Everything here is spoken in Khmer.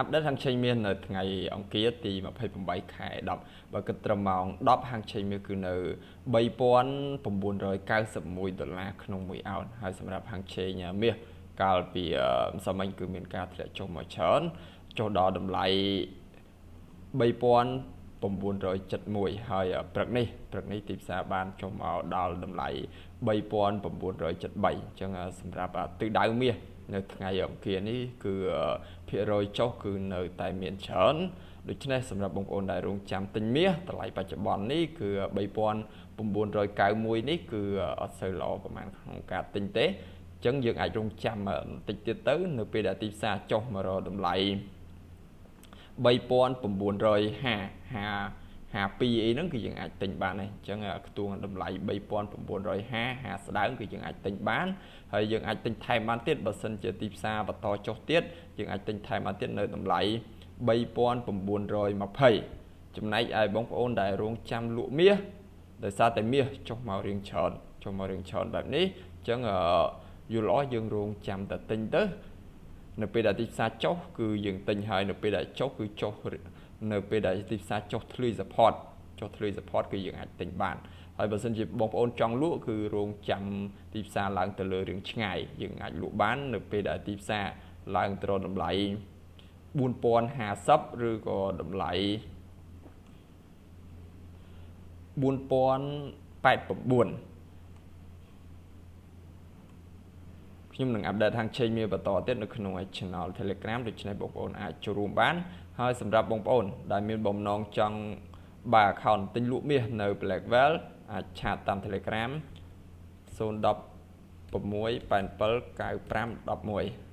update ហាងឆេងមាននៅថ្ងៃអង្គារទី28 ខែ 10 បើគិតត្រឹមម៉ោង 10 ហាងឆេងមានគឺនៅ$3,991 ក្នុង1អោនហើយសម្រាប់ហាងឆេងមាសកាលពីម្សិលមិញគឺមានការធ្លាក់ចុះមកច្រើនចុះដល់តម្លៃ$3,971 ហើយព្រឹកនេះទីផ្សារបានចុះមកដល់តម្លៃ$3,973 អញ្ចឹងសម្រាប់ទិសដៅមាសនៅថ្ងៃអង្គារនេះគឺភាគរយចុះគឺនៅតែមានច្រើនដូច្នេះសម្រាប់បងប្អូនដែលរងចាំទិញមាសតម្លៃបច្ចុប្បន្ននេះគឺ$3,991នេះគឺអត់សូវល្អប្រហែលក្នុងការទិញទេអញ្ចឹងយើងអាចរងចាំបន្តិចទៀតទៅនៅពេលដែលទីផ្សារចុះមករកតម្លៃ$3,952អីហ្នឹងគឺយើងអាចទិញបានហើយអញ្ចឹងខ្ទង់តម្លៃ$3,950ស្ដើងគឺយើងអាចទិញបានហើយយើងអាចទិញថែមបានទៀតបើសិនជាទីផ្សារបន្តចុះទៀតយើងអាចទិញថែមបានទៀតនៅតម្លៃ$3,920ចំណែកឯបងប្អូនដែលរងចាំលក់មាសដោយសារតែមាសចុះមករៀងច្រើនបែបនេះអញ្ចឹងយល់ល្អយើងរងចាំតែទិញទៅនៅពេលដែលទីផ្សារចុះគឺយើងទិញហើយនៅពេលដែលចុះគឺចុះនៅពេលដែលទីផ្សារចុះធ្លាយ support គឺយើងអាចទិញបានហើយបើសិនជាបងប្អូនចង់លក់គឺរងចាំទីផ្សារឡើងទៅលើរឿងឆ្ងាយយើងអាចលក់បាននៅពេលដែលទីផ្សារឡើងទៅដល់តម្លៃ$4,050ឬក៏តម្លៃ$4,089ខ្ញុំនឹងអាប់ដេតហាងឆេងមានបន្តទៀតនៅក្នុង Channel Telegram ដូច្នេះបងប្អូនអាចចូលរួមបានហើយសម្រាប់បងប្អូនដែលមានបំណងចង់បើ account ទិញលក់មាសនៅ Blackwell អាចឆាតតាម Telegram 016879511